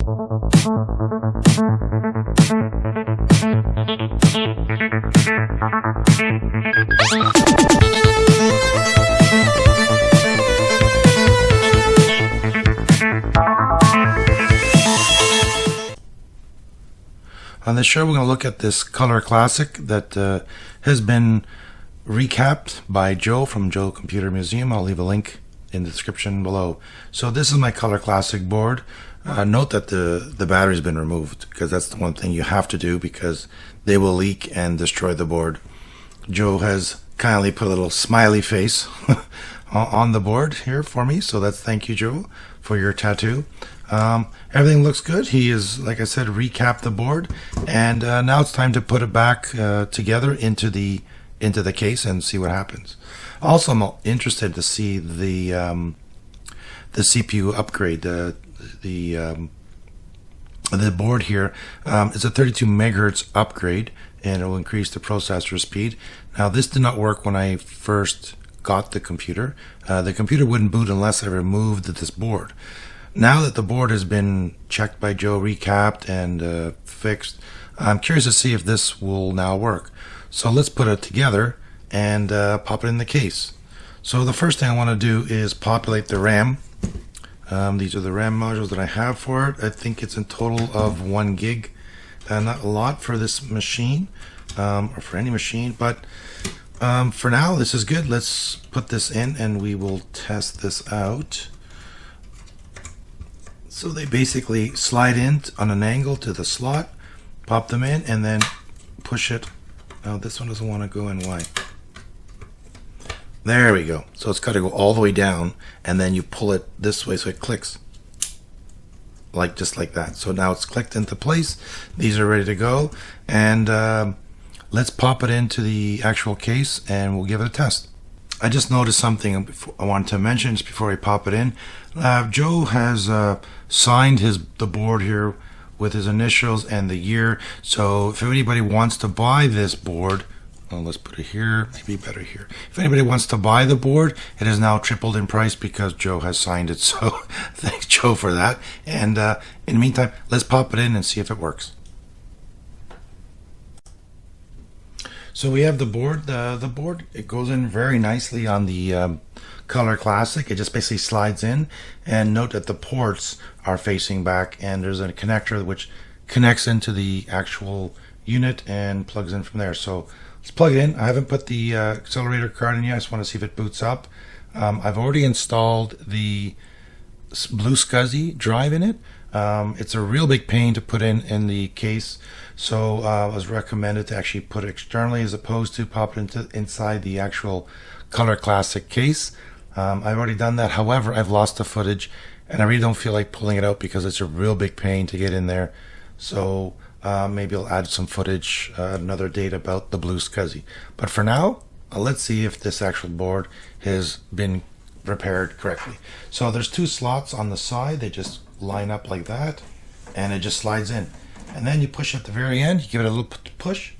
On this show, we're going to look at this color classic that has been recapped by Joe from Joe Computer Museum. I'll leave a link in the description below. So this is my color classic board. Note that the battery's been removed, because that's the one thing you have to do, because they will leak and destroy the board. Joe has kindly put a little smiley face on the board here for me, so that's thank you, Joe, for your tattoo. Everything looks good. He is, like I said, recapped the board, and now it's time to put it back together into the case and see what happens. Also, I'm interested to see the CPU upgrade. The board here is a 32 megahertz upgrade, and it will increase the processor speed. Now, this did not work when I first got the computer. The computer wouldn't boot unless I removed this board. Now that the board has been checked by Joe, recapped, and fixed, I'm curious to see if this will now work. So let's put it together and pop it in the case. So the first thing I want to do is populate the RAM. These are the RAM modules that I have for it. I think it's in total of 1 gig. Not a lot for this machine, or for any machine, but for now this is good. Let's put this in and we will test this out. So they basically slide in on an angle to the slot, pop them in, and then push it. Oh, this one doesn't want to go in. Why? There we go. So it's got to go all the way down, and then you pull it this way so it clicks. Just like that. So now it's clicked into place. These are ready to go, and let's pop it into the actual case and we'll give it a test. I just noticed something I wanted to mention just before I pop it in. Joe has signed the board here with his initials and the year. So if anybody wants to buy this board, well, let's put it here, maybe better here. If anybody wants to buy the board, it has now tripled in price because Joe has signed it. So thanks, Joe, for that. And in the meantime, let's pop it in and see if it works. So we have the board. The board, it goes in very nicely on the Color Classic. It just basically slides in, and note that the ports are facing back, and there's a connector which connects into the actual unit and plugs in from there. So let's plug it in. I haven't put the accelerator card in yet. I just want to see if it boots up. I've already installed the Blue SCSI drive in it. It's a real big pain to put in the case, so it was recommended to actually put it externally as opposed to pop it inside the actual Color Classic case. I've already done that. However, I've lost the footage, and I really don't feel like pulling it out because it's a real big pain to get in there. So maybe I'll add some footage another date about the Blue SCSI. But for now, let's see if this actual board has been repaired correctly. So there's 2 slots on the side. They just line up like that, and it just slides in. And then you push at the very end, you give it a little push,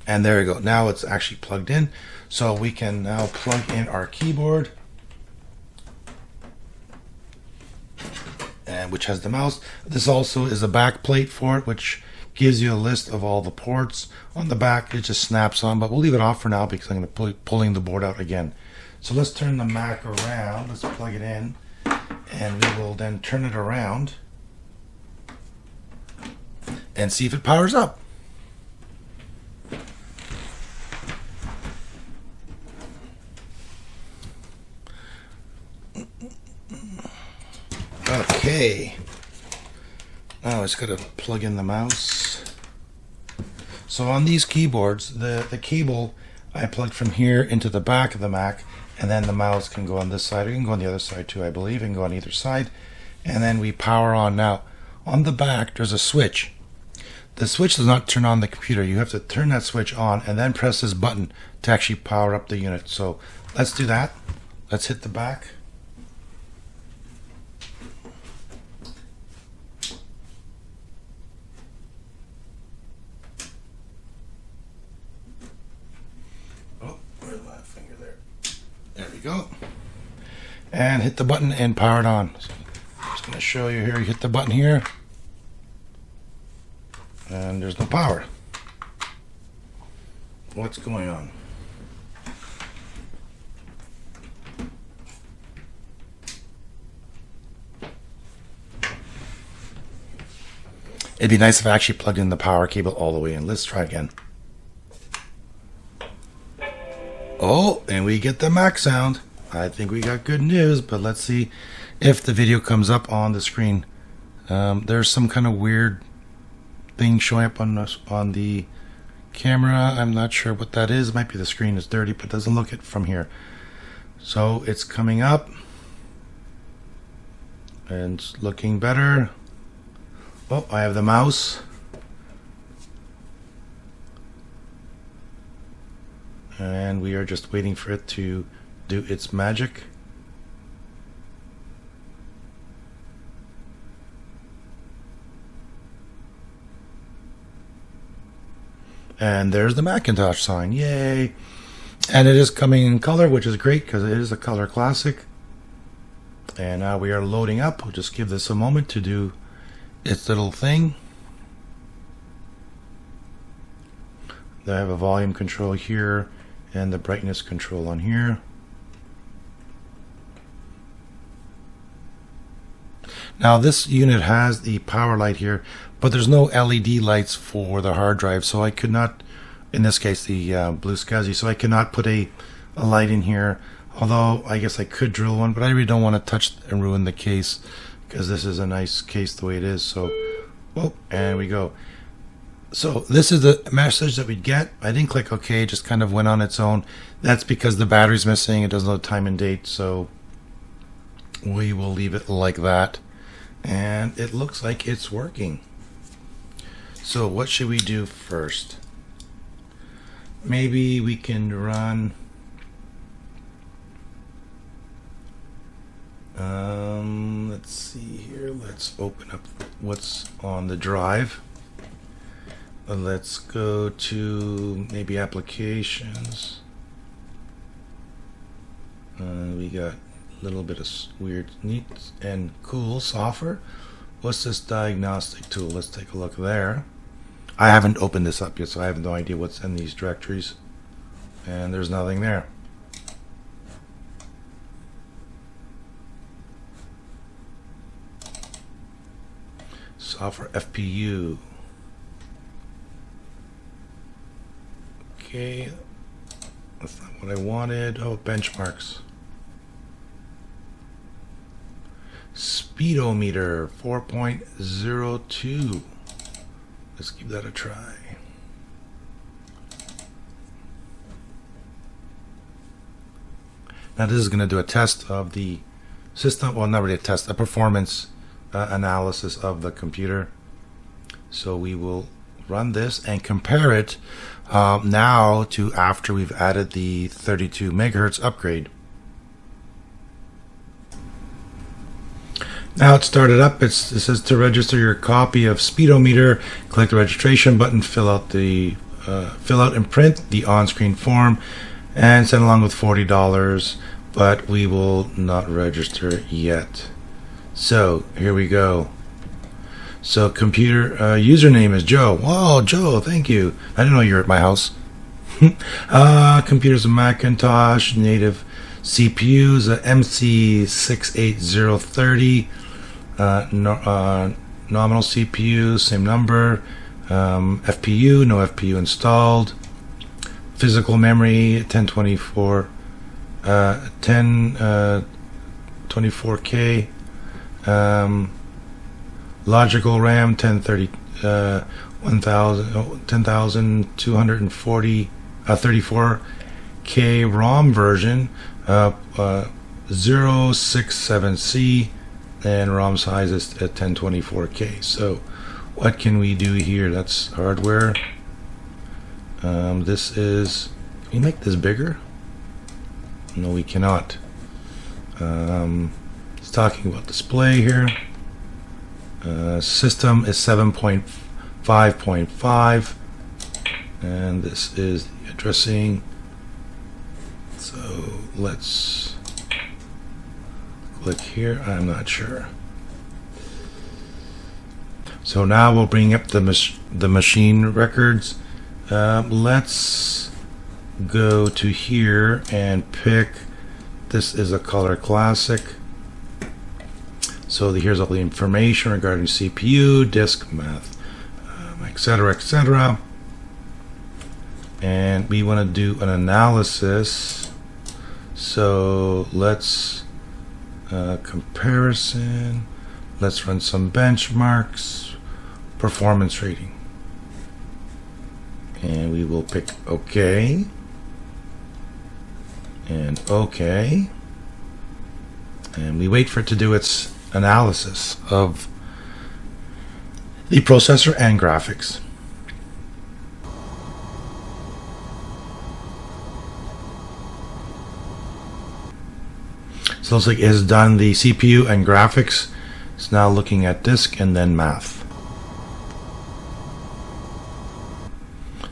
and there you go. Now it's actually plugged in. So we can now plug in our keyboard, and which has the mouse. This also is a back plate for it, which gives you a list of all the ports. On the back, it just snaps on, but we'll leave it off for now because I'm going to be pulling the board out again. So let's turn the Mac around. Let's plug it in, and we will then turn it around and see if it powers up. Okay. Now it's got to plug in the mouse. So on these keyboards, the cable I plugged from here into the back of the Mac, and then the mouse can go on this side, or you can go on the other side too, I believe, and go on either side. And then we power on. Now, on the back, there's a switch. The switch does not turn on the computer. You have to turn that switch on and then press this button to actually power up the unit. So let's do that. Let's hit the back. Oh, where's my finger there? There we go. And hit the button and power it on. So I'm just going to show you here. You hit the button here, and there's no power. What's going on? It'd be nice if I actually plugged in the power cable all the way in. Let's try again. Oh, and we get the Mac sound. I think we got good news, but let's see if the video comes up on the screen. There's some kind of weird thing showing up on the camera. I'm not sure what that is. It might be the screen is dirty, but it doesn't look it from here. So it's coming up and it's looking better. Oh, I have the mouse. And we are just waiting for it to do its magic. And there's the Macintosh sign. Yay! And it is coming in color, which is great because it is a color classic. And now we are loading up. We'll just give this a moment to do its little thing. I have a volume control here and the brightness control on here. Now this unit has the power light here, but there's no LED lights for the hard drive, so I could not, in this case the Blue SCSI, so I cannot put a light in here, although I guess I could drill one, but I really don't want to touch and ruin the case because this is a nice case the way it is. So, oh, and we go. So this is the message that we'd get. I didn't click OK, it just kind of went on its own. That's because the battery's missing. It doesn't know time and date, so we will leave it like that. And it looks like it's working. So what should we do first? Maybe we can run let's see here. Let's open up what's on the drive. Let's go to maybe applications. We got a little bit of weird, neat, and cool software. What's this diagnostic tool? Let's take a look there. I haven't opened this up yet, so I have no idea what's in these directories. And there's nothing there. Software FPU. Okay, that's not what I wanted. Oh, benchmarks. Speedometer 4.02. Let's give that a try. Now this is going to do a test of the system. Well, not really a test, a performance analysis of the computer. So we will run this and compare it now to after we've added the 32 megahertz upgrade. Now it's started up. It says to register your copy of Speedometer, click the registration button, fill out and print the on-screen form, and send along with $40. But we will not register yet. So here we go. So computer username is Joe. Wow, Joe, thank you. I didn't know you were at my house. Computer's a Macintosh, native CPUs, a MC68030, nominal CPU, same number, FPU, no FPU installed, physical memory, 1024K, logical RAM 10,240 34K ROM version, 067C, and ROM size is at 1024K. So what can we do here? That's hardware. This is, can you make this bigger? No, we cannot. It's talking about display here. System is 7.5.5, and this is the addressing. So let's click here. I'm not sure. So now we'll bring up the machine records. Let's go to here and pick, this is a color classic. So here's all the information regarding CPU, disk, math, etc., etc. And we want to do an analysis. So let's comparison. Let's run some benchmarks, performance rating. And we will pick OK. And OK. And we wait for it to do its analysis of the processor and graphics. So it looks like it has done the CPU and graphics. It's now looking at disk and then math.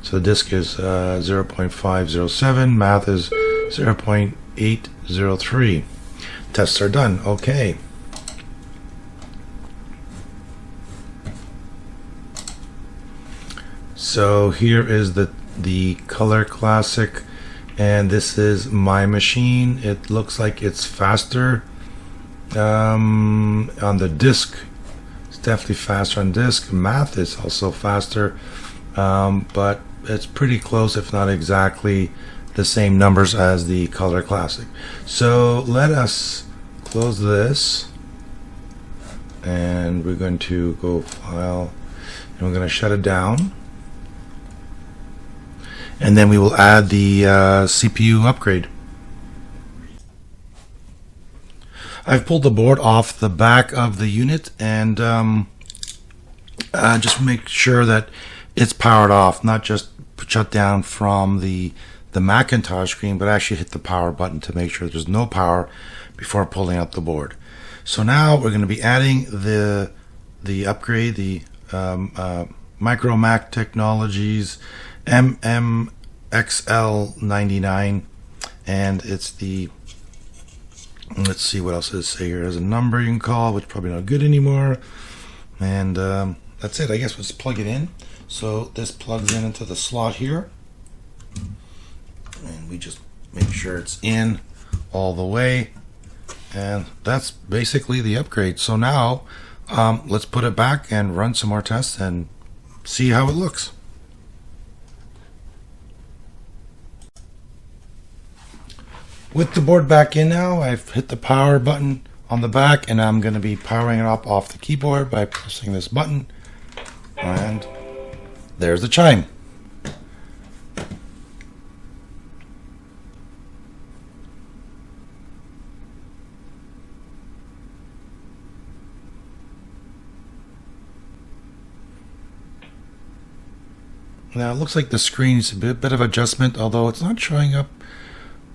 So the disk is 0.507, math is 0.803. Tests are done. Okay. So here is the color classic, and this is my machine. It looks like it's faster on the disk. It's definitely faster on disk. Math is also faster, but it's pretty close, if not exactly the same numbers as the color classic. So let us close this, and we're going to go file, and we're going to shut it down. And then we will add the CPU upgrade. I've pulled the board off the back of the unit, and just make sure that it's powered off, not just shut down from the Macintosh screen, but actually hit the power button to make sure there's no power before pulling out the board. So now we're going to be adding the upgrade, the Micro Mac Technologies MMXL99, and it's the, let's see what else does it say here. There's a number you can call, which is probably not good anymore, and that's it. I guess we'll just plug it in. So this plugs in into the slot here, and we just make sure it's in all the way, and that's basically the upgrade. So now let's put it back and run some more tests and see how it looks. With the board back in now, I've hit the power button on the back, and I'm going to be powering it up off the keyboard by pressing this button, and there's the chime. Now it looks like the screen is a bit of adjustment, although it's not showing up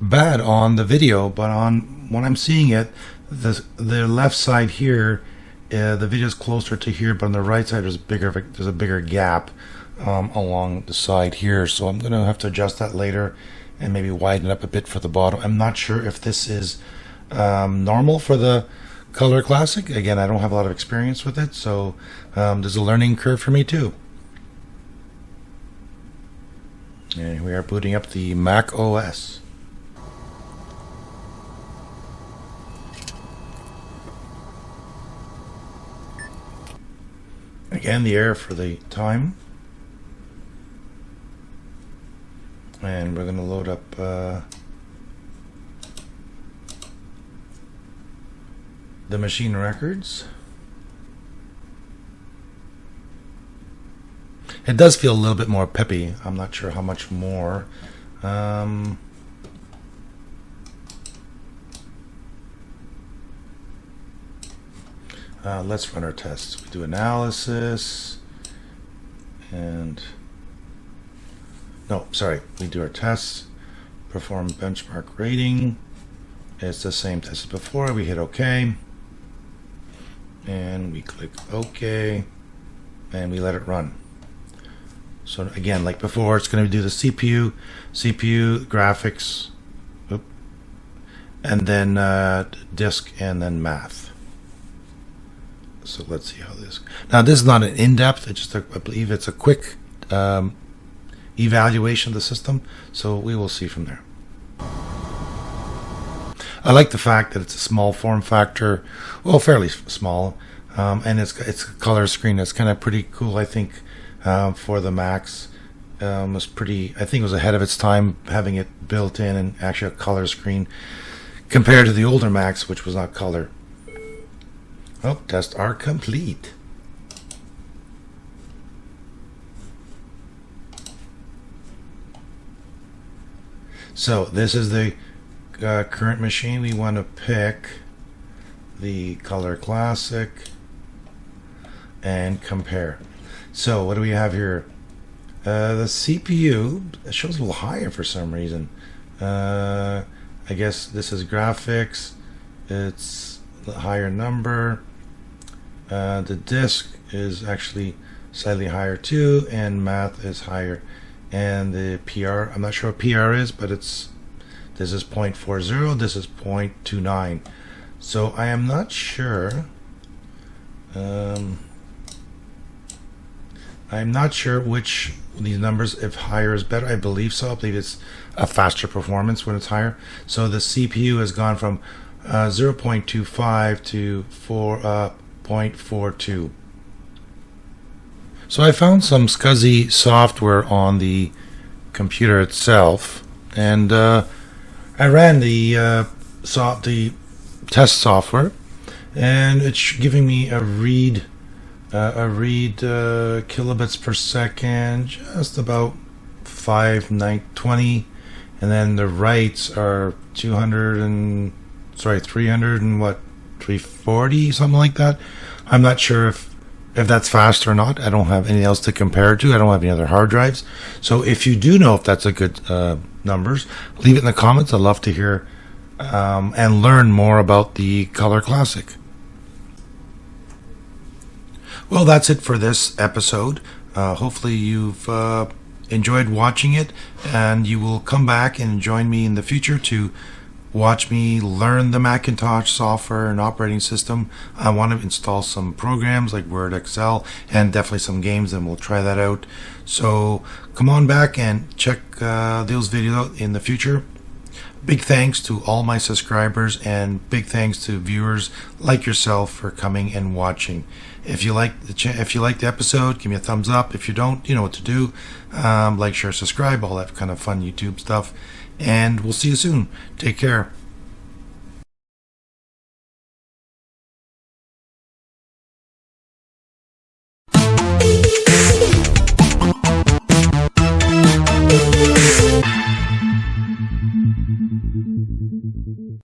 bad on the video, but on when I'm seeing it, the left side here, the video is closer to here, but on the right side there's a bigger gap along the side here. So I'm going to have to adjust that later and maybe widen it up a bit for the bottom. I'm not sure if this is normal for the Color Classic. Again, I don't have a lot of experience with it, so there's a learning curve for me too. And we are booting up the Mac OS. Again, the error for the time. And we're going to load up the machine records. It does feel a little bit more peppy. I'm not sure how much more. Let's run our tests. We do analysis, and no, sorry, we do our tests, perform benchmark rating. It's the same test as before. We hit OK, and we click OK, and we let it run. So again, like before, it's going to do the CPU, graphics, and then disk, and then math. So let's see how this. Now this is not an in-depth. It's just I believe it's a quick evaluation of the system. So we will see from there. I like the fact that it's a small form factor, well, fairly small, and it's a color screen. That's kind of pretty cool, I think, for the Macs. Was pretty. I think it was ahead of its time having it built in and actually a color screen compared to the older Macs, which was not color. Oh, tests are complete. So this is the current machine. We want to pick the Color Classic and compare. So what do we have here? The CPU shows a little higher for some reason. I guess this is graphics. It's a higher number. The disk is actually slightly higher too, and math is higher. And the PR, I'm not sure what PR is, but this is 0.40, this is 0.29. So I am not sure. I'm not sure which these numbers, if higher is better. I believe so. I believe it's a faster performance when it's higher. So the CPU has gone from 0.25 to 4.42. So I found some SCSI software on the computer itself, and I ran the test software, and it's giving me a read kilobits per second, just about 520, and then the writes are 340, something like that. I'm not sure if that's fast or not. I don't have anything else to compare it to. I don't have any other hard drives. So if you do know if that's a good numbers, leave it in the comments. I'd love to hear and learn more about the Color Classic. Well, that's it for this episode. Hopefully you've enjoyed watching it, and you will come back and join me in the future to watch me learn the Macintosh software and operating system. I want to install some programs like Word, Excel, and definitely some games, and we'll try that out. So come on back and check those videos out in the future. Big thanks to all my subscribers, and big thanks to viewers like yourself for coming and watching. If you like the episode, give me a thumbs up. If you don't, you know what to do. Like, share, subscribe, all that kind of fun YouTube stuff. And we'll see you soon. Take care.